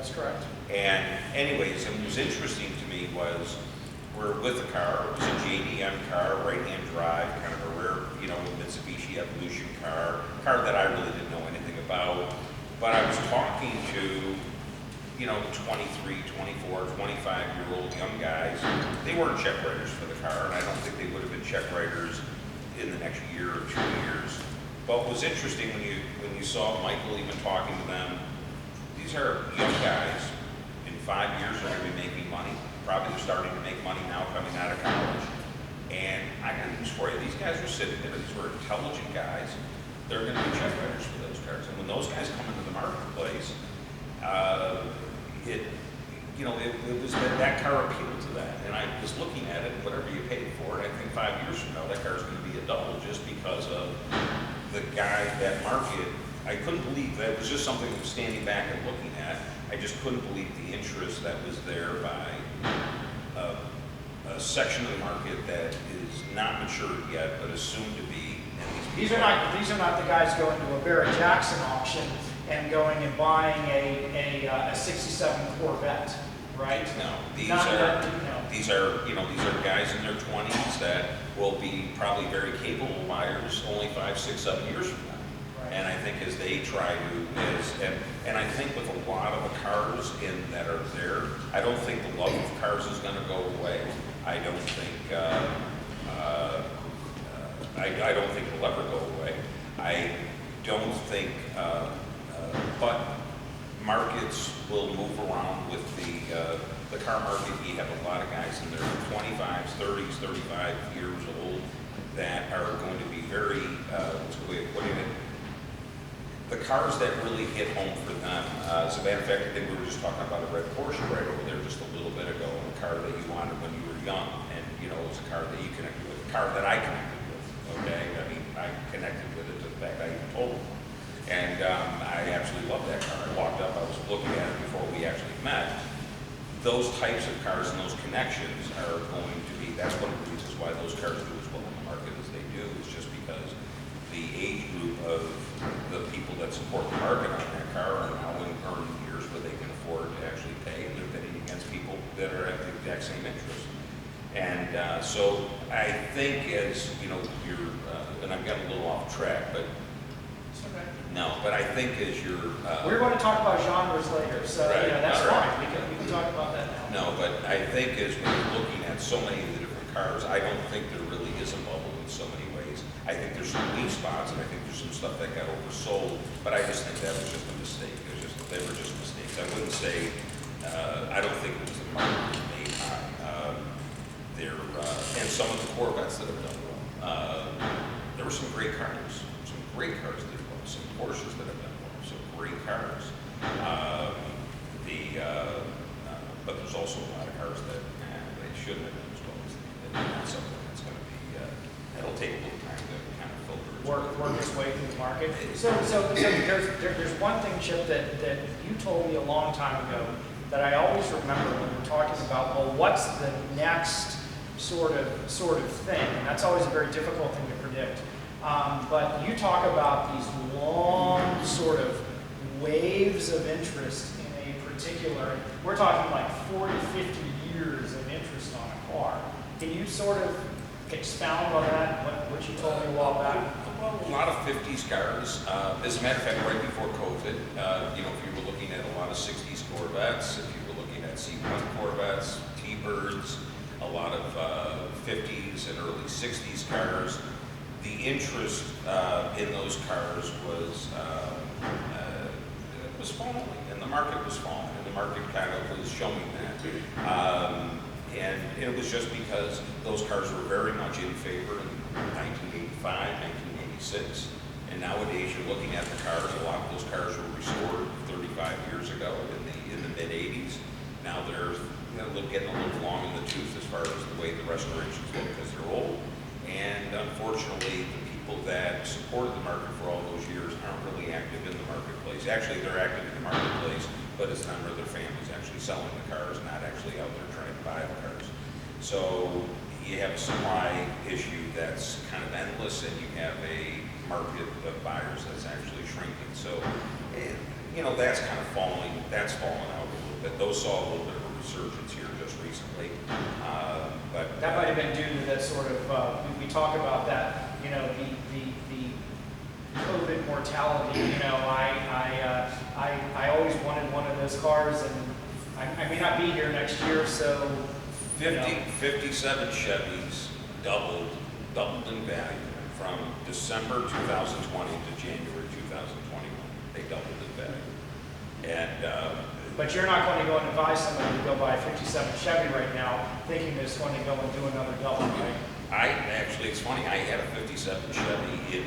That's correct. And anyways, and what was interesting to me was we're with a car, it was a JDM car, right-hand drive, kind of a rare, you know, Mitsubishi Evolution car that I really didn't know anything about. But I was talking to, you know, 23, 24, 25-year-old young guys. They weren't check writers for the car, and I don't think they would have been check writers in the next year or 2 years. But what was interesting when you saw Michael even talking to them, these are young guys. In 5 years, they're going to be making money. Probably they're starting to make money now coming out of college. And I got news for you. These guys were sitting there. These were intelligent guys. They're going to be check writers for those cars. And when those guys come into the marketplace, it was that car appealed to that. And I was looking at it, whatever you paid for it, I think 5 years from now, that car is going to be a double just because of the guy, that market. I couldn't believe that. It was just something I was standing back and looking at. I just couldn't believe the interest that was there by a section of the market that is not matured yet, but is soon to be. And these are not the guys going to a Barrett Jackson auction and going and buying a 67 Corvette, right? No, these are guys in their 20s that will be probably very capable buyers only 5, 6, 7 years from now. And I think as they try to, and I think with a lot of the cars that are there, I don't think the love of cars is going to go away. I don't think, I don't think it'll ever go away. I don't think, but markets will move around with the car market. You have a lot of guys in their 25s, 30s, 35 years old that are going to be very, what's the way of putting it? The cars that really hit home for them. As a matter of fact, I think we were just talking about a red Porsche right over there just a little bit ago, a car that you wanted when you were young, and you know, it was a car that you connected with, a car that I connected with, okay? I mean, I connected with it to the fact I even told them. And I absolutely love that car. I walked up, I was looking at it before we actually met. Those types of cars and those connections are going to be, that's one of the reasons why those cars do as well in the market as they do, is just because the age group of the people that support the market on that car are now in earning years where they can afford to actually pay, and they're bidding against people that are at the exact same interest. And so I think as, you know, and I'm getting a little off track, but okay. No, but I think as you're... We're going to talk about genres later, so right, that's right. fine. We can talk about that now. No, but I think as we're looking at so many of the different cars, I don't think there really is a bubble in so many ways. I think there's some weak spots, and I think there's some stuff that got oversold, but I just think that was just a mistake. They were just mistakes. I wouldn't say, I don't think it was the market was made high. And some of the Corvettes that have done well. There were some great cars that did well, some Porsches that have done well, some great cars. But there's also a lot of cars that they shouldn't have done as well as they did. And that's something that's going to be, that'll take a little time to kind of filter. Work its way through the market. So there's one thing, Chip, that you told me a long time ago that I always remember when we're talking about, well, what's the next sort of thing? And that's always a very difficult thing to predict. But you talk about these long sort of waves of interest in a particular, we're talking like 40, 50 years of interest on a car. Can you sort of expound on that, what you told me a while back? Well, a lot of 50s cars. As a matter of fact, right before COVID, you know, if you were looking at a lot of 60s Corvettes, if you were looking at C1 Corvettes, T-Birds, a lot of 50s and early 60s cars, the interest in those cars was falling, and the market was falling, and the market kind of was showing that. And it was just because those cars were very much in favor in 1985, 1986. And nowadays you're looking at the cars, a lot of those cars were restored 35 years ago in the mid-80s. Now they're getting a little long in the tooth as far as the way the restorations go because they're old. And unfortunately, the people that supported the market for all those years aren't really active in the marketplace. Actually, they're active in the marketplace, but it's not where their family's actually selling the cars, not actually out there trying to buy the cars. So you have a supply issue that's kind of endless, and you have a market of buyers that's actually shrinking. So you know, that's kind of fallen out a little bit. Those saw a little bit of a resurgence here just recently. But that might have been due to that sort of, we talk about that, you know, the COVID mortality, you know, I always wanted one of those cars, and I may not be here next year, so. 57 Chevys doubled in value from December 2020 to January 2021. They doubled in value. And but you're not going to go and advise somebody to go buy a 57 Chevy right now, thinking that it's going to go and do another double, right? Actually, it's funny, I had a 57 Chevy in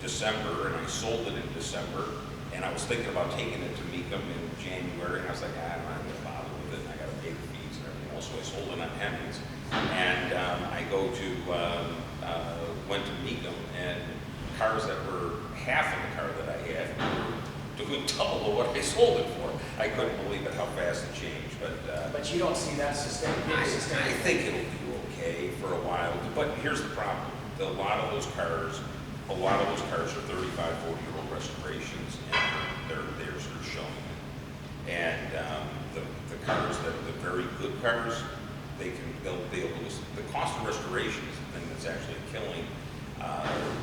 December, and I sold it in December, and I was thinking about taking it to Mecum in January, and I was like, I'm not going to bother with it, and I got to pay the fees and everything else, so I sold it on Hemmings. And I went to Mecum, and cars that were half of the car that I had were doing double of what I sold it for. I couldn't believe it, how fast it changed, but you don't see that sustainable. I think it'll do okay for a while, but here's the problem. A lot of those cars are 35, 40-year-old restorations, and they're sort of showing it. And the cars that the very good cars, they'll be able to. The cost of restoration is the thing that's actually killing.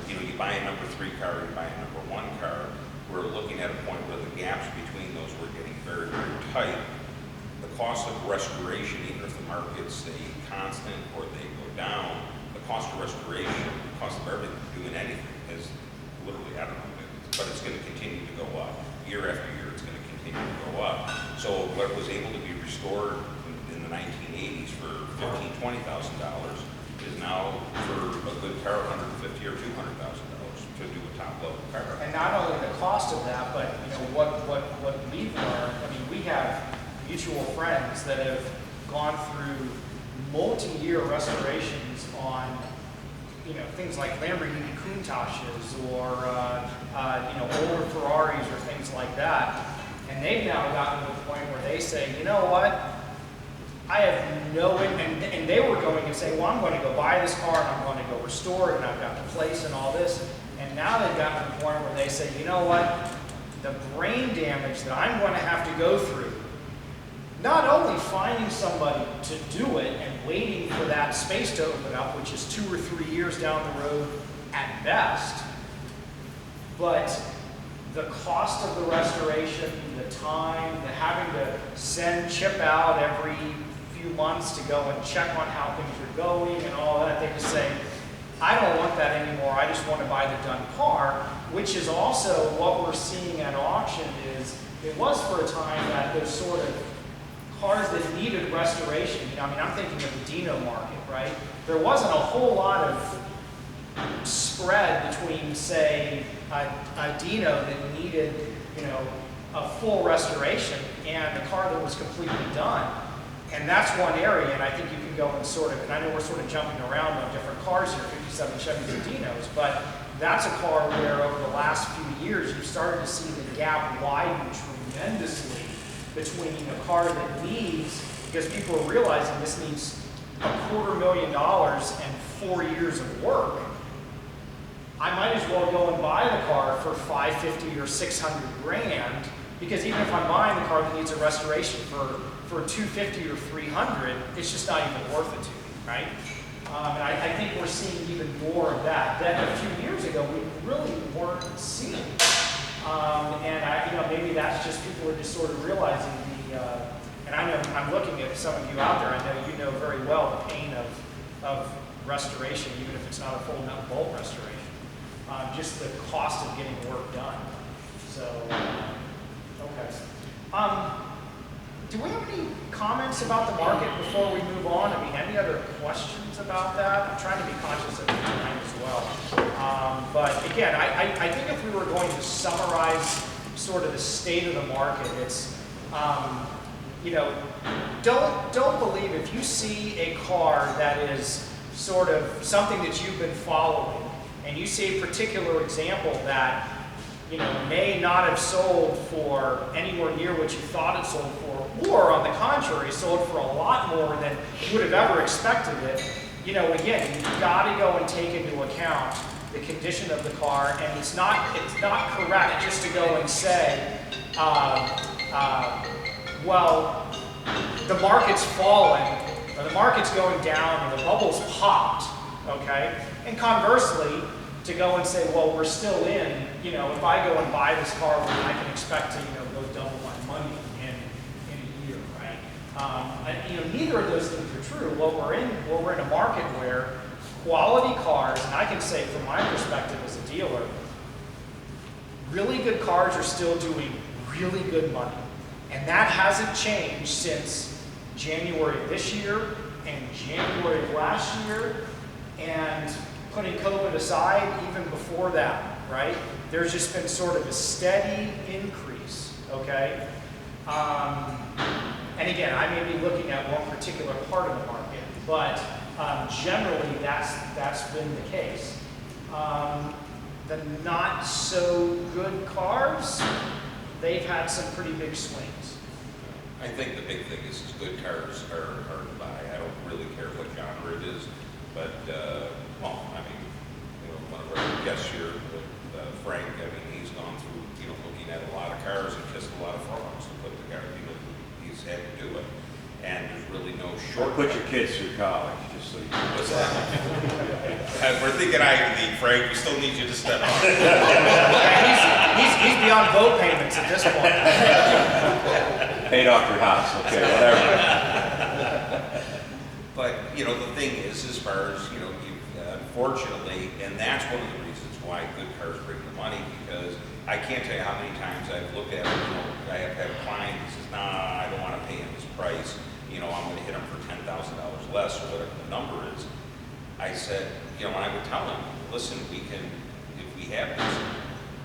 You know, you buy a number 3 car, you buy a number 1 car. We're looking at a point where the gaps between those were getting very, very tight. The cost of restoration, even if the markets stay constant or they go down, the cost of restoration, the cost of everything, doing anything, is literally, I don't know, but it's going to continue to go up. Year after year, it's going to continue to go up. So what was able to be restored in the 1980s for $15,000, $20,000 is now for a good car, $150,000 or $200,000 to do a top level car. And not only the cost of that, but you know what we've learned. I mean, we have mutual friends that have gone through multi-year restorations on, you know, things like Lamborghini Countachs or you know, older Ferraris or things like that. And they've now gotten to the point where they say, you know what, I have no, and they were going and saying, well, I'm going to go buy this car and I'm going to go restore it and I've got the place and all this. And now they've gotten to the point where they say, you know what, the brain damage that I'm going to have to go through, not only finding somebody to do it and waiting for that space to open up, which is 2 or 3 years down the road at best, but the cost of the restoration, the time, the having to send Chip out every few months to go and check on how things are going and all that, they just say, I don't want that anymore, I just want to buy the done car, which is also what we're seeing at auction. Is it was for a time that those sort of cars that needed restoration, you know, I mean, I'm thinking of the Dino market, right? There wasn't a whole lot of spread between, say, a Dino that needed, you know, a full restoration and a car that was completely done. And that's one area, and I think you can go and sort of, and I know we're sort of jumping around on different cars here, 57 Chevys and Dinos, but that's a car where over the last few years you've started to see the gap widen tremendously between a car that needs, because people are realizing this needs $250,000 and 4 years of work. I might as well go and buy the car for $550 or $600 grand, because even if I'm buying the car that needs a restoration for $250 or $300, it's just not even worth it to me, right? And I think we're seeing even more of that. That a few years ago we really weren't seeing. And you know, maybe that's just people are just sort of realizing the. And I know I'm looking at some of you out there. I know you know very well the pain of restoration, even if it's not a full nut bolt restoration. Just the cost of getting work done. So, okay. Do we have any comments about the market before we move on? I mean, any other questions about that? I'm trying to be conscious of the time as well. But again, I think if we were going to summarize sort of the state of the market, it's, you know, don't believe if you see a car that is sort of something that you've been following, and you see a particular example that, you know, may not have sold for anywhere near what you thought it sold for, or on the contrary, sold for a lot more than you would have ever expected it. You know, again, you've got to go and take into account the condition of the car, and it's not correct just to go and say, well, the market's fallen, or the market's going down, or the bubble's popped, okay? And conversely, to go and say, well, we're still in, you know, if I go and buy this car, well, I can expect to, you know, go double my money in a year, right? And, you know, neither of those things are true. Well, we're in a market where quality cars, and I can say from my perspective as a dealer, really good cars are still doing really good money. And that hasn't changed since January of this year and January of last year, and putting COVID aside, even before that, right? There's just been sort of a steady increase, okay? And again, I may be looking at one particular part of the market, but generally that's been the case. The not so good cars, they've had some pretty big swings. I think the big thing is good cars are hard to buy. I don't really care what genre it is, but, well, I mean, you know, one of our guests here, Frank, I mean, he's gone through, you know, looking at a lot of cars and kissed a lot of frogs to put the car, you know, he's had to do it. And there's really no Or put your kids through college, just so you know. What's that? We're thinking Ivy League, Frank, we still need you to step up. He's beyond boat payments at this point. Paid off your house, okay, whatever. But, you know, the thing is, as far as, you know, unfortunately, and that's one of the reasons why good cars bring the money, because I can't tell you how many times I've looked at it, you know, I have had a client who says, nah, I don't want to pay him his price, you know, I'm going to hit him for $10,000 less, or whatever the number is. I said, you know, I would tell him, listen, we can, if we have this,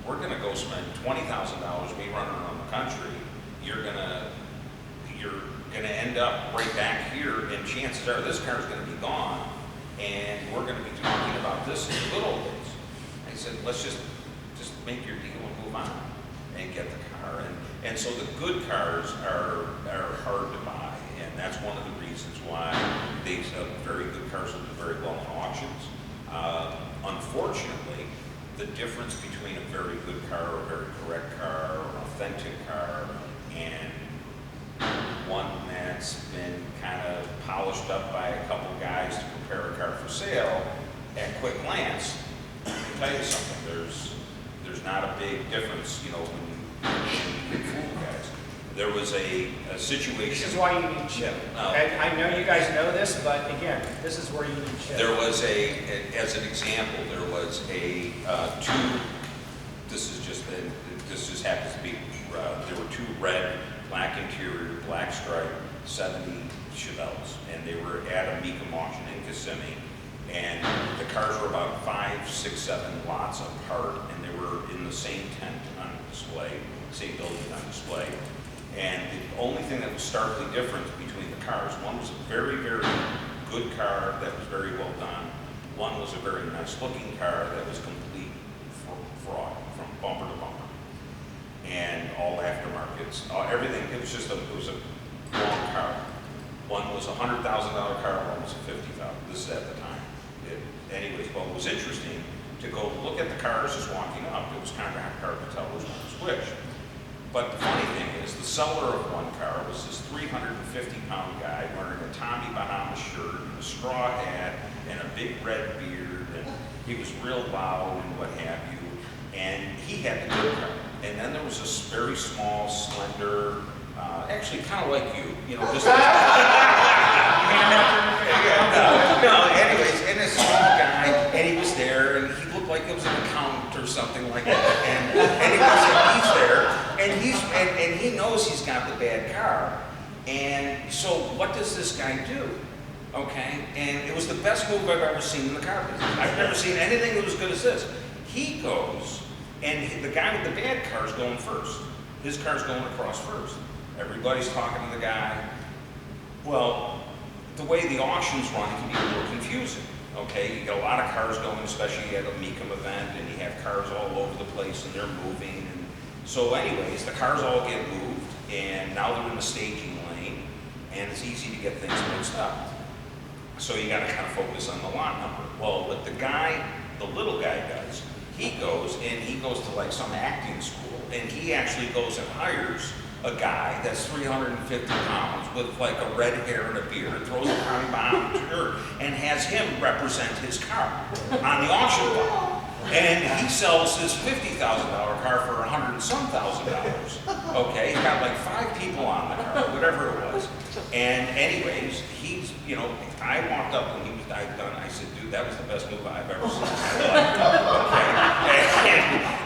we're going to go spend $20,000 we run around the country, you're going to end up right back here, and chances are this car's going to be gone, and we're going to be talking about this in the good old days. I said, let's just make your deal and move on and get the car. And so the good cars are hard to buy, and that's one of the reasons why they sell very good cars will do very well in auctions. Unfortunately, the difference between a very good car, a very correct car, or an authentic car, and one that's been kind of polished up by a couple guys to prepare a car for sale, at quick glance, I can tell you something, there's not a big difference, you know, when you fool guys. There was a situation. This is why you need Chip. And I know you guys know this, but again, this is where you need Chip. There was as an example, there was this just happens to be, there were two red, black interior, black stripe, 70 Chevelles, and they were at a Mecum auction in Kissimmee, and the cars were about 5, 6, 7 lots apart, and they were in the same tent on display, same building on display. And the only thing that was starkly different between the cars, one was a very, very good car that was very well done. One was a very nice looking car that was complete fraud from bumper to bumper. And all aftermarkets, everything, it was a wrong car. One was a $100,000 car, one was a $50,000. This is at the time. Anyways, what was interesting, to go look at the cars just walking up, it was kind of hard to tell which one was which. But the funny thing is, the seller of one car was this 350-pound guy wearing a Tommy Bahama shirt and a straw hat and a big red beard, and he was real loud and what have you, and he had the good car. And then there was this very small, slender, actually kind of like you know, just anyways, and this small guy, and he was there, and he looked like it was an accountant or something like that, and he's there, and he knows he's got the bad car, and so what does this guy do? Okay, and it was the best move I've ever seen in the car business. I've never seen anything that was as good as this. He goes, and the guy with the bad car is going first. His car's going across first. Everybody's talking to the guy. Well, the way the auctions run, it can be a little confusing. Okay, you get a lot of cars going, especially at a Mecum event, and you have cars all over the place, and they're moving. And so anyways, the cars all get moved, and now they're in the staging lane, and it's easy to get things mixed up. So you got to kind of focus on the lot number. Well, what the little guy does he goes to like some acting school, and he actually goes and hires a guy that's 350 pounds with like a red hair and a beard, throws a time bomb shirt, and has him represent his car on the auction block. And he sells his $50,000 car for $100 and some thousand. Okay, he's got like 5 people on the car, whatever it was. And anyways, he's, you know, I walked up when he was done. I said, dude, that was the best move I've ever seen in my life. Okay.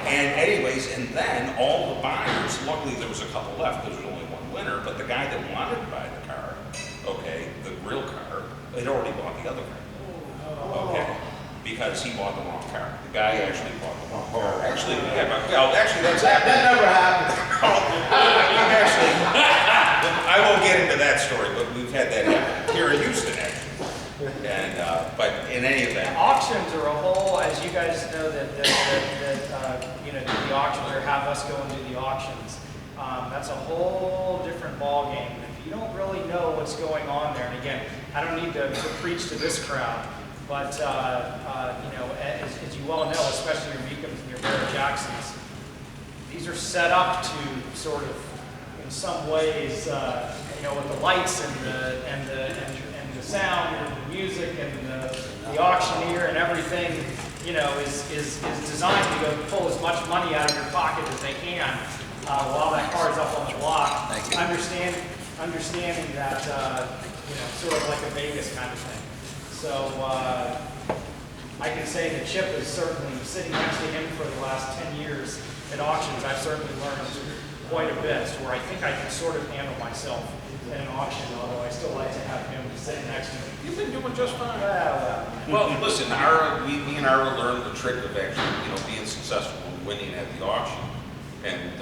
And anyways, and then all the buyers, luckily there was a couple left because there was only one winner, but the guy that wanted to buy the car, okay, the real car, had already bought the other car. Okay. Because he bought the wrong car. The guy actually bought the wrong car. Actually, yeah, well, actually that's happened. That never happened. Actually, I won't get into that story, but we've had that happen here in Houston, actually. And, but in any event. Auctions are a whole, as you guys know, that you know, do the auctions or have us go and do the auctions. That's a whole different ballgame. If you don't really know what's going on there, and again, I don't need to preach to this crowd, but you know, as you well know, especially your Beacons and your Barrett Jacksons, these are set up to sort of, in some ways, you know, with the lights and the sound and the music and the auctioneer and everything, you know, is designed to go pull as much money out of your pocket as they can while that car is up on the block. Understanding that, you know, sort of like a Vegas kind of thing. So I can say that Chip is certainly sitting next to him for the last 10 years at auctions. I've certainly learned quite a bit, where I think I can sort of handle myself in an auction, although I still like to have him sitting next to me. You've been doing just fine. Well, Well, listen, me and Ira learned the trick of actually, you know, being successful and winning at the auction. And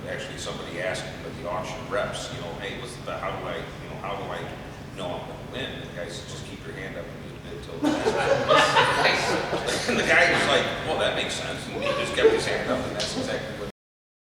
actually, somebody asked him at the auction reps, you know, hey, how do I know I'm going to win? And the guy said, just keep your hand up and just bid till the end. And the guy was like, well, that makes sense. And he just kept his hand up, and that's exactly what